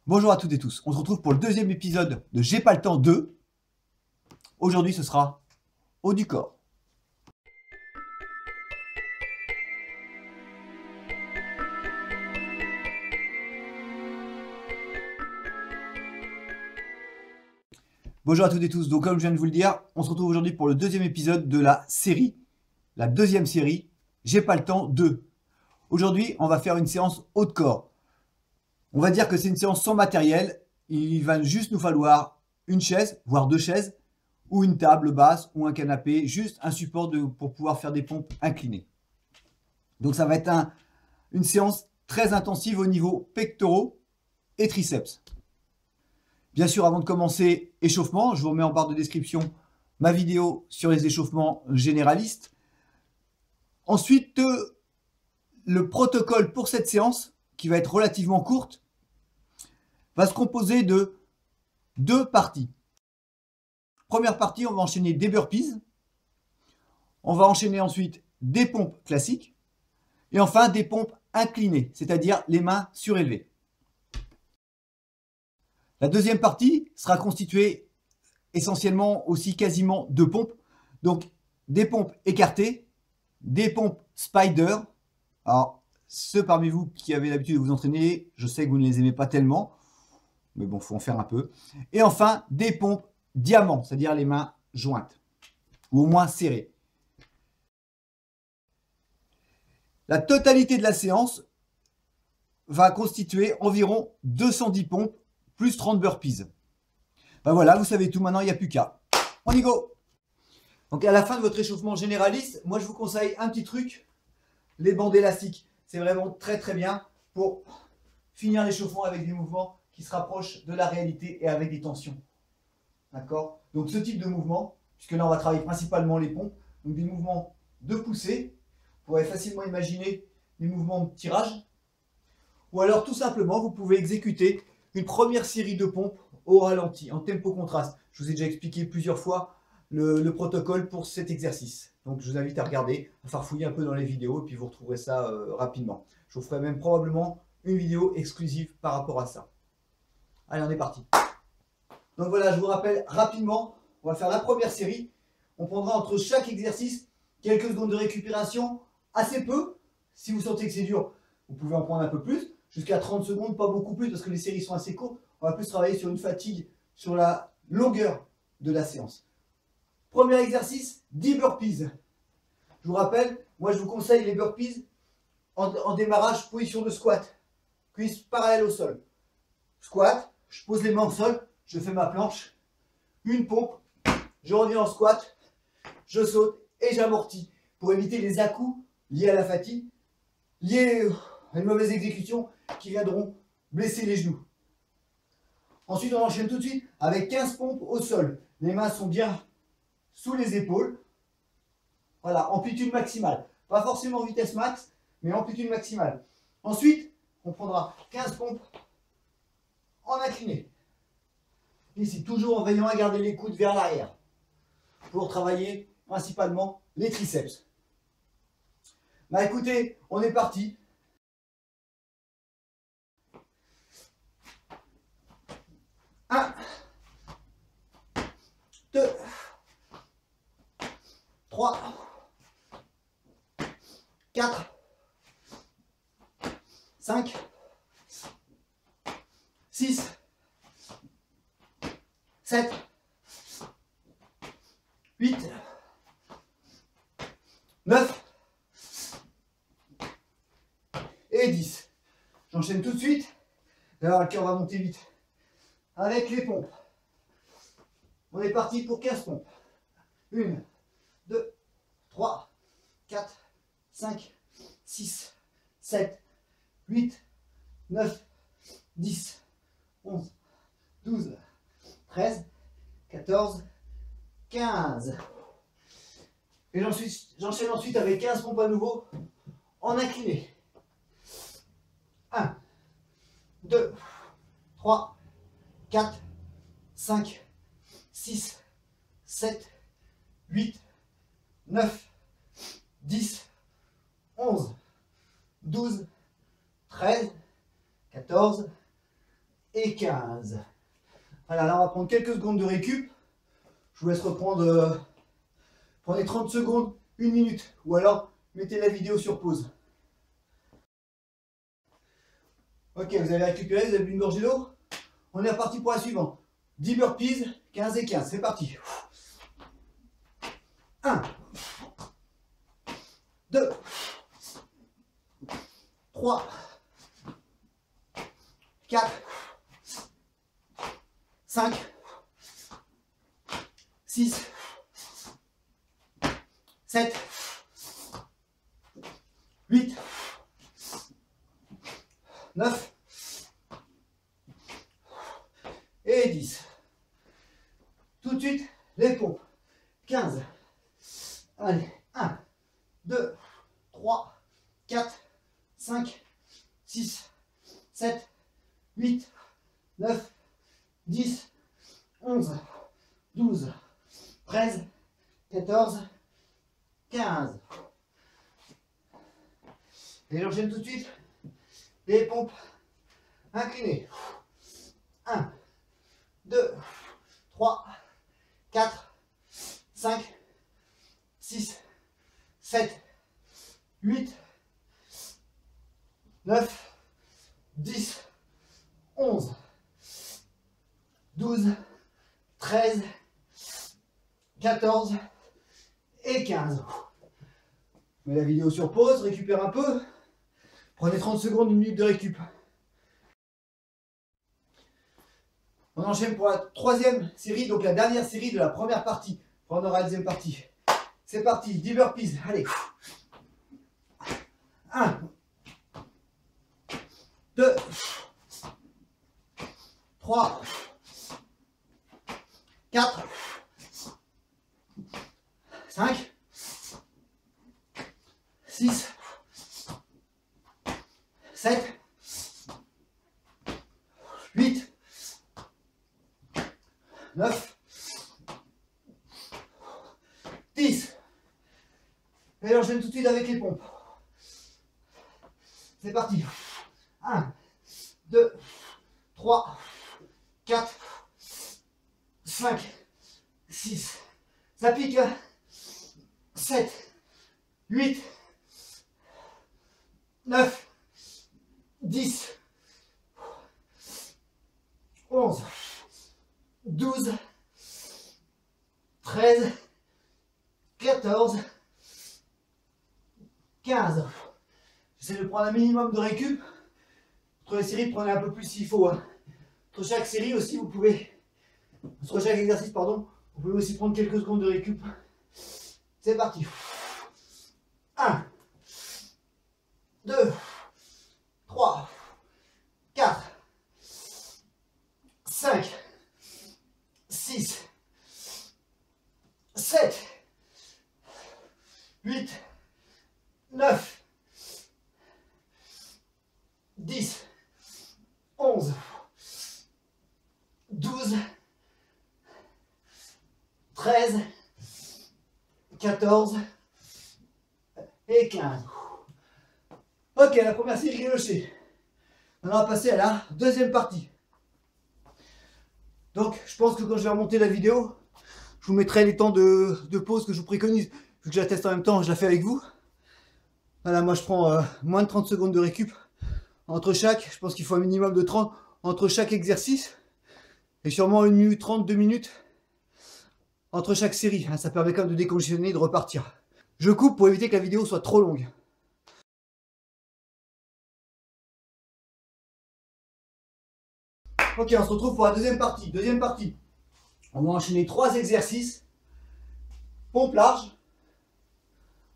Bonjour à toutes et tous, on se retrouve pour le deuxième épisode de J'ai pas le temps 2. Aujourd'hui ce sera haut du corps. Bonjour à toutes et tous, donc comme je viens de vous le dire, on se retrouve aujourd'hui pour le deuxième épisode de la série, la deuxième série, J'ai pas le temps 2. Aujourd'hui on va faire une séance haut de corps. On va dire que c'est une séance sans matériel, il va juste nous falloir une chaise, voire deux chaises, ou une table basse ou un canapé, juste un support pour pouvoir faire des pompes inclinées. Donc ça va être une séance très intensive au niveau pectoraux et triceps. Bien sûr, avant de commencer, échauffement, je vous remets en barre de description ma vidéo sur les échauffements généralistes. Ensuite, le protocole pour cette séance, qui va être relativement courte, va se composer de deux parties. Première partie, on va enchaîner des burpees. On va enchaîner ensuite des pompes classiques. Et enfin, des pompes inclinées, c'est-à-dire les mains surélevées. La deuxième partie sera constituée essentiellement aussi quasiment de pompes. Donc, des pompes écartées, des pompes spider. Alors, ceux parmi vous qui avez l'habitude de vous entraîner, je sais que vous ne les aimez pas tellement. Mais bon, il faut en faire un peu. Et enfin, des pompes diamant, c'est-à-dire les mains jointes. Ou au moins serrées. La totalité de la séance va constituer environ 210 pompes plus 30 burpees. Ben voilà, vous savez tout maintenant, il n'y a plus qu'à. On y go! Donc à la fin de votre échauffement généraliste, moi je vous conseille un petit truc, les bandes élastiques. C'est vraiment très très bien pour finir l'échauffement avec des mouvements qui se rapprochent de la réalité et avec des tensions. D'accord? Donc ce type de mouvement, puisque là on va travailler principalement les pompes, donc des mouvements de poussée, vous pourrez facilement imaginer des mouvements de tirage, ou alors tout simplement vous pouvez exécuter une première série de pompes au ralenti, en tempo contraste. Je vous ai déjà expliqué plusieurs fois le protocole pour cet exercice. Donc je vous invite à regarder, à farfouiller un peu dans les vidéos, et puis vous retrouverez ça rapidement. Je vous ferai même probablement une vidéo exclusive par rapport à ça. Allez, on est parti. Donc voilà, je vous rappelle rapidement, on va faire la première série. On prendra entre chaque exercice quelques secondes de récupération, assez peu. Si vous sentez que c'est dur, vous pouvez en prendre un peu plus, jusqu'à 30 secondes, pas beaucoup plus parce que les séries sont assez courtes. On va plus travailler sur une fatigue, sur la longueur de la séance. Premier exercice, 10 burpees. Je vous rappelle, moi je vous conseille les burpees en démarrage, position de squat. Cuisses parallèles au sol. Squat, je pose les mains au sol, je fais ma planche, une pompe, je reviens en squat, je saute et j'amortis pour éviter les à-coups liés à la fatigue, liés à une mauvaise exécution qui viendront blesser les genoux. Ensuite, on enchaîne tout de suite avec 15 pompes au sol. Les mains sont bien sous les épaules. Voilà, amplitude maximale. Pas forcément vitesse max, mais amplitude maximale. Ensuite, on prendra 15 pompes en incliné. Ici, toujours en veillant à garder les coudes vers l'arrière pour travailler principalement les triceps. Bah écoutez, on est parti. Un, 2, 3, 4, 5, 6, 7, 8, 9 et 10. J'enchaîne tout de suite. Alors, le cœur va monter vite. Avec les pompes. On est parti pour 15 pompes. 1, 2, 3, 4, 5, 6, 7, 8, 9, 10, 11, 12, 13, 14, 15. Et j'enchaîne ensuite avec 15 pompes à nouveau en incliné. 1, 2, 3, 4, 5, 6, 7, 8, 9, 10, 11, 12, 13, 14, et 15. Voilà, là on va prendre quelques secondes de récup. Je vous laisse reprendre, prenez 30 secondes, 1 minute, ou alors mettez la vidéo sur pause. Ok, vous avez récupéré, vous avez bu une gorgée d'eau. On est reparti pour la suivante. 10 burpees, 15 et 15, c'est parti. 1, 2, 3, 4, 5, 6, 7, 8, 9 et 10. Tout de suite, les pompes. 15. Allez, 1, 2, 3, 4, 5, 6, 7, 8, 9, 10, 11, 12, 13, 14, 15. Et j'enchaîne tout de suite les pompes inclinées. 1, 2, 3, 4, 5, 6, 7, 8, 9, 10, 11, 12, 13, 14 et 15. Je mets la vidéo sur pause, récupère un peu. Prenez 30 secondes, 1 minute de récup. On enchaîne pour la troisième série, donc la dernière série de la première partie. On aura la deuxième partie. C'est parti, 10 burpees, allez. 1, 2, 3, 4, 5, 6, 7, 8, 9, 10. Et j'enchaîne tout de suite avec les pompes. C'est parti. 1, 2, 3, 4, 5, 6. Ça pique. 7, 8, 9, 10, 11, 12, 13, 14, 15. J'essaie de prendre un minimum de récup. Entre les séries, prenez un peu plus s'il faut. Entre chaque série aussi, vous pouvez, entre chaque exercice, pardon, vous pouvez aussi prendre quelques secondes de récup. C'est parti. 1, 2, 3, 4, 5, 6, 7, 8, 9, 10, 11, 12, 13, 14 et 15. Ok, la première série est lâchée. Maintenant, on va passer à la deuxième partie. Donc, je pense que quand je vais remonter la vidéo, je vous mettrai les temps de pause que je vous préconise. Vu que je la teste en même temps, je la fais avec vous. Voilà, moi je prends moins de 30 secondes de récup entre chaque. Je pense qu'il faut un minimum de 30 entre chaque exercice. Et sûrement 1 minute 30, 2 minutes entre chaque série. Ça permet quand même de décongestionner et de repartir. Je coupe pour éviter que la vidéo soit trop longue. Ok, on se retrouve pour la deuxième partie. Deuxième partie. On va enchaîner 3 exercices. Pompe large.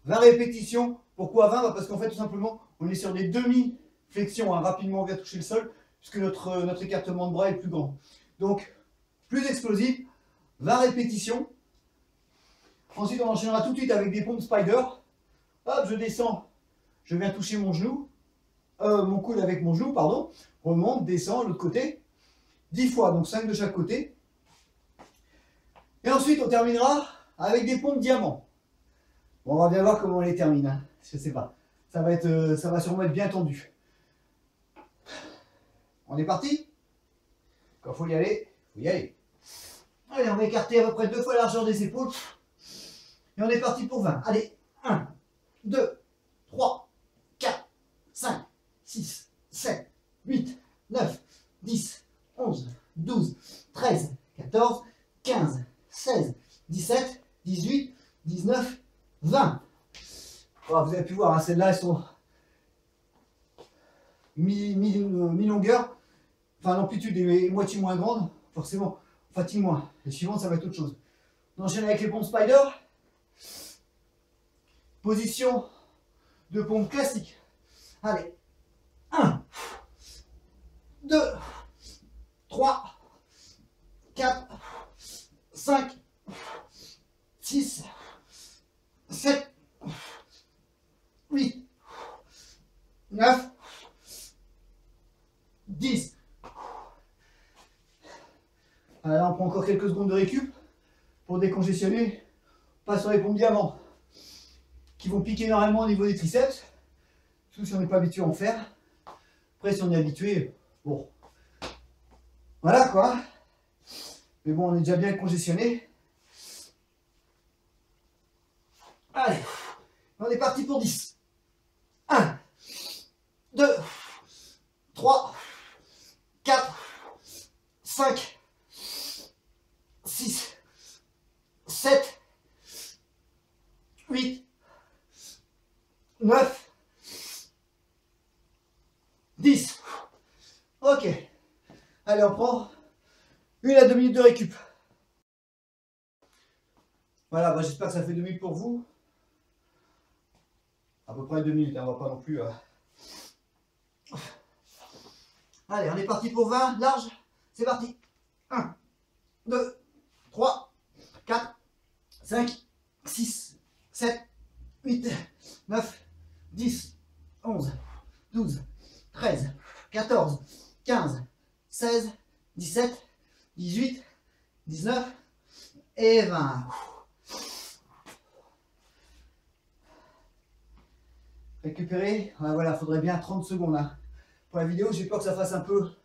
20 répétitions. Pourquoi 20? Parce qu'en fait, tout simplement, on est sur des demi-flexions. Rapidement, on vient toucher le sol. Puisque notre écartement de bras est plus grand. Donc, plus explosif. 20 répétitions. Ensuite, on enchaînera tout de suite avec des pompes spider. Hop, je descends. Je viens toucher mon genou. Mon coude avec mon genou, pardon. Remonte, descend, l'autre côté. 10 fois, donc 5 de chaque côté. Et ensuite, on terminera avec des pompes diamants. Bon, on va bien voir comment on les termine. Je sais pas. Ça va sûrement être bien tendu. On est parti? Quand il faut y aller, il faut y aller. Allez, on va écarter à peu près 2 fois la largeur des épaules. Et on est parti pour 20. Allez, 1, 2, 3, 4, 5, 6, 7, 8, 9, 10, 11, 12, 13, 14, 15, 16, 17, 18, 19, 20. Oh, vous avez pu voir, hein, celles-là, elles sont mi-longueur. Enfin, l'amplitude est moitié moins grande. Forcément, on fatigue moins. Les suivantes, ça va être autre chose. On enchaîne avec les pompes spider. Position de pompe classique. Allez. 1, 2, 3, 4, 5, 6, 7, 8, 9, 10. Alors là, on prend encore quelques secondes de récup pour décongestionner. On passe sur les pompes diamant qui vont piquer énormément au niveau des triceps. Surtout si on n'est pas habitué à en faire. Après, si on est habitué, bon. Voilà quoi. Mais bon, on est déjà bien congestionné. Allez, on est parti pour 10. 1, 2, 3, 4, 5, 6, 7, 8, 9, 10. Ok. Allez, on prend 1 à 2 minutes de récup. Voilà, bah, j'espère que ça fait 2 minutes pour vous. À peu près 2 minutes, hein, on va pas non plus... Allez, on est parti pour 20, large. C'est parti. 1, 2, 3, 4, 5, 6, 7, 8, 9, 10, 11, 12, 13, 14, 15, 16, 17, 18, 19 et 20. Récupérer. Voilà, faudrait bien 30 secondes. Hein. Pour la vidéo, j'ai peur que ça fasse un peu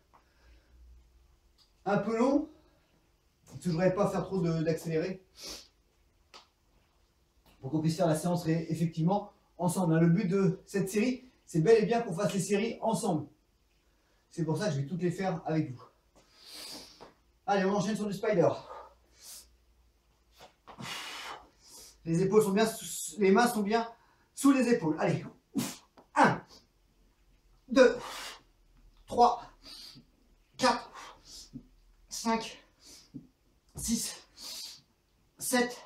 long. Je ne voudrais pas faire trop d'accélérer. Pour qu'on puisse faire la séance effectivement ensemble. Le but de cette série, c'est bel et bien qu'on fasse les séries ensemble. C'est pour ça que je vais toutes les faire avec vous. Allez, on enchaîne sur du spider. Les épaules sont bien, les mains sont bien sous les épaules. Allez, 1, 2, 3, 4, 5, 6, 7,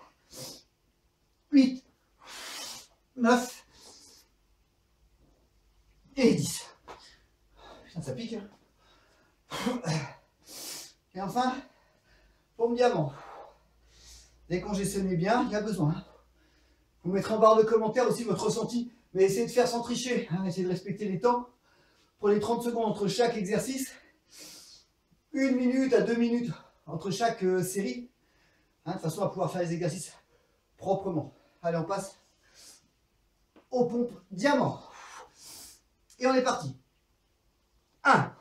8, 9 et 10. Putain, ça pique. Et enfin, pompe diamant. Décongestionnez bien, il y a besoin. Vous mettrez en barre de commentaires aussi votre ressenti. Mais essayez de faire sans tricher. Hein, essayez de respecter les temps. Prenez 30 secondes entre chaque exercice. 1 minute à 2 minutes entre chaque série. Hein, de façon à pouvoir faire les exercices proprement. Allez, on passe aux pompes diamant. Et on est parti. 1,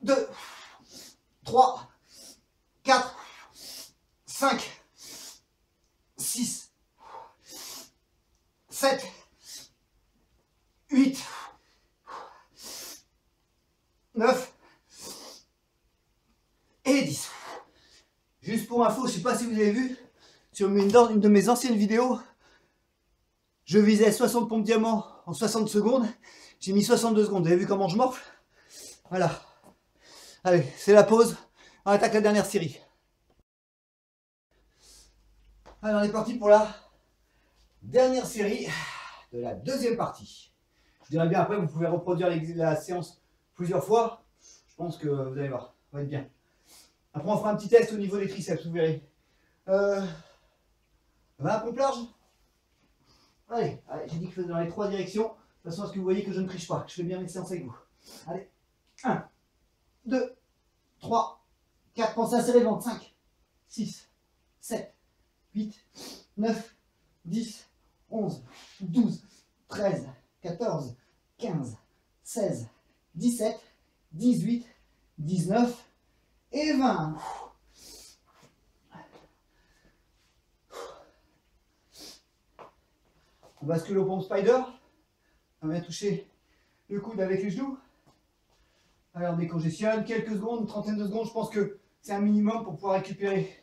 2, 3, 4, 5, 6, 7, 8, 9 et 10. Juste pour info, je ne sais pas si vous avez vu, sur une de mes anciennes vidéos, je visais 60 pompes diamant en 60 secondes. J'ai mis 62 secondes. Vous avez vu comment je morfle? Voilà. Allez, c'est la pause. On attaque la dernière série. Allez, on est parti pour la dernière série de la deuxième partie. Je dirais bien après, vous pouvez reproduire la séance plusieurs fois. Je pense que vous allez voir, ça va être bien. Après, on fera un petit test au niveau des triceps, vous verrez. 20 pompes larges. Allez, j'ai dit que je faisais dans les 3 directions. De toute façon, à ce que vous voyez que je ne triche pas, que je fais bien mes séances avec vous. Allez, 1, 2, 3, 4, pensez à serrer le ventre. 5, 6, 7, 8, 9, 10, 11, 12, 13, 14, 15, 16, 17, 18, 19 et 20. On bascule au pompe spider. On vient toucher le coude avec les genoux. Alors on décongestionne, quelques secondes, une trentaine de secondes, je pense que c'est un minimum pour pouvoir récupérer.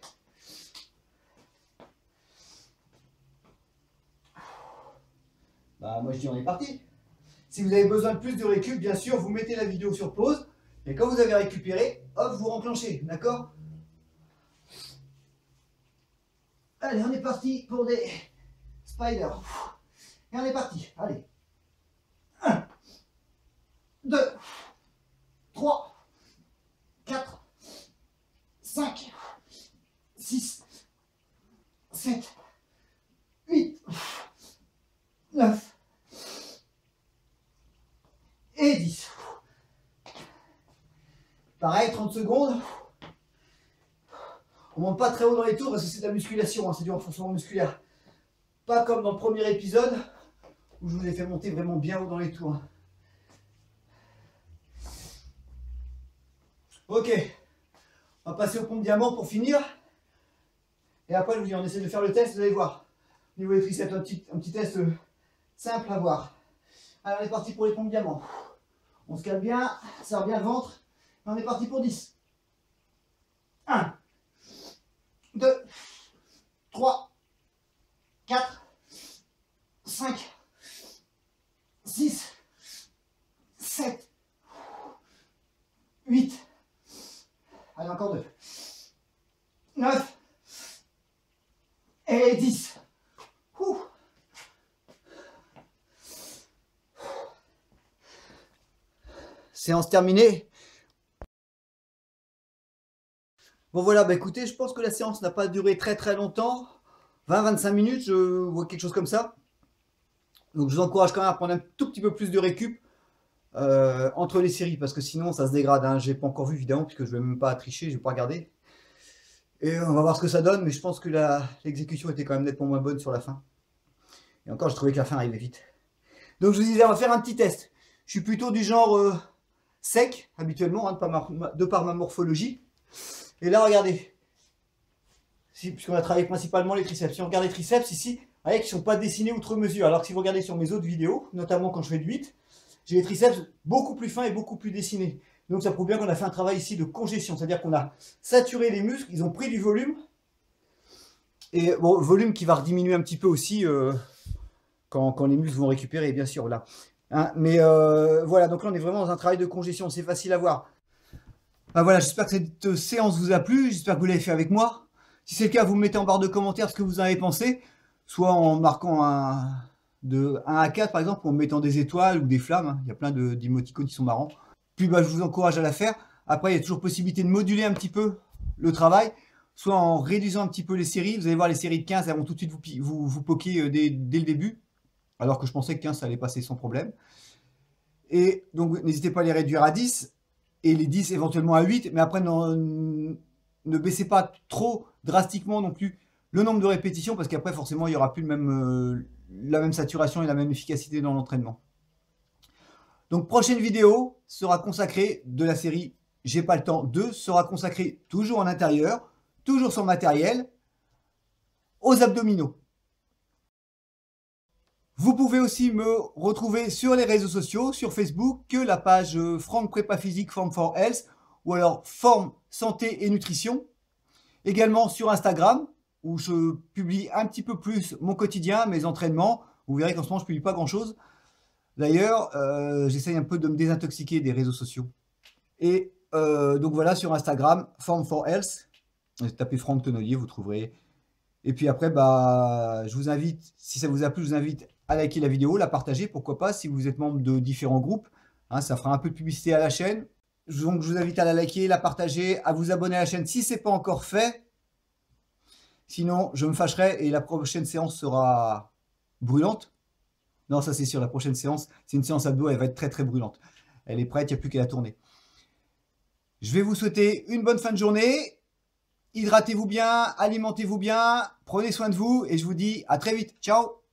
Bah moi je dis on est parti. Si vous avez besoin de plus de récup, bien sûr, vous mettez la vidéo sur pause. Et quand vous avez récupéré, hop, vous renclenchez, d'accord? Allez, on est parti pour des spiders. Et on est parti, allez. 1, 2, 3, 4, 5, 6, 7, 8, 9 et 10. Pareil, 30 secondes. On ne monte pas très haut dans les tours parce que c'est de la musculation, hein, c'est du renforcement musculaire. Pas comme dans le premier épisode où je vous ai fait monter vraiment bien haut dans les tours. Ok, on va passer au pompe diamant pour finir. Et après, je vous dis, on essaie de faire le test, vous allez voir. Au niveau des triceps, un petit test simple à voir. Alors, on est parti pour les pompes diamant. On se calme bien, serre bien le ventre. Et on est parti pour 10. 1, 2, 3, 4, 5, 6, 7, 8. Allez, encore 2. 9 et 10. Ouh. Séance terminée. Bon voilà, bah écoutez, je pense que la séance n'a pas duré très longtemps. 20-25 minutes, je vois quelque chose comme ça. Donc je vous encourage quand même à prendre un tout petit peu plus de récup entre les séries, parce que sinon ça se dégrade. Hein. J'ai pas encore vu évidemment, puisque je ne vais même pas tricher, je vais pas regarder. Et on va voir ce que ça donne, mais je pense que l'exécution était quand même nettement moins bonne sur la fin. Et encore, je trouvais que la fin arrivait vite. Donc je vous disais, on va faire un petit test. Je suis plutôt du genre sec, habituellement, hein, de par ma morphologie. Et là, regardez. Puisqu'on a travaillé principalement les triceps. Si on regarde les triceps ici, vous voyez qu'ils ne sont pas dessinés outre mesure. Alors que si vous regardez sur mes autres vidéos, notamment quand je fais du 8, j'ai les triceps beaucoup plus fins et beaucoup plus dessinés. Donc ça prouve bien qu'on a fait un travail ici de congestion. C'est-à-dire qu'on a saturé les muscles, ils ont pris du volume. Et bon, volume qui va diminuer un petit peu aussi quand les muscles vont récupérer, bien sûr. Là. Hein, mais voilà, donc là on est vraiment dans un travail de congestion. C'est facile à voir. Ben voilà, j'espère que cette séance vous a plu. J'espère que vous l'avez fait avec moi. Si c'est le cas, vous me mettez en barre de commentaires ce que vous en avez pensé. Soit en marquant de 1 à 4 par exemple, ou en mettant des étoiles ou des flammes. Hein. Il y a plein d'émoticônes qui sont marrants. Puis bah, je vous encourage à la faire. Après, il y a toujours possibilité de moduler un petit peu le travail, soit en réduisant un petit peu les séries. Vous allez voir, les séries de 15, elles vont tout de suite vous poker dès le début, alors que je pensais que 15, ça allait passer sans problème. Et donc, n'hésitez pas à les réduire à 10, et les 10 éventuellement à 8, mais après, ne baissez pas trop drastiquement non plus le nombre de répétitions, parce qu'après, forcément, il n'y aura plus la même saturation et la même efficacité dans l'entraînement. Donc, prochaine vidéo sera consacrée de la série J'ai pas le temps 2, sera consacrée toujours en intérieur, toujours sans matériel, aux abdominaux. Vous pouvez aussi me retrouver sur les réseaux sociaux, sur Facebook, la page Franck Prépa Physique Form for Health, ou alors Forme Santé et Nutrition. Également sur Instagram, où je publie un petit peu plus mon quotidien, mes entraînements. Vous verrez qu'en ce moment, je ne publie pas grand-chose. D'ailleurs, j'essaye un peu de me désintoxiquer des réseaux sociaux. Et donc voilà, sur Instagram, Form for Health. Tapez Franck Tonnelier, vous trouverez. Et puis après, bah, je vous invite, si ça vous a plu, je vous invite à liker la vidéo, la partager, pourquoi pas, si vous êtes membre de différents groupes. Hein, ça fera un peu de publicité à la chaîne. Donc je vous invite à la liker, la partager, à vous abonner à la chaîne si ce n'est pas encore fait. Sinon, je me fâcherai et la prochaine séance sera brûlante. Non, ça c'est sûr, la prochaine séance, c'est une séance abdo, elle va être très brûlante. Elle est prête, il n'y a plus qu'à la tourner. Je vais vous souhaiter une bonne fin de journée. Hydratez-vous bien, alimentez-vous bien, prenez soin de vous et je vous dis à très vite. Ciao!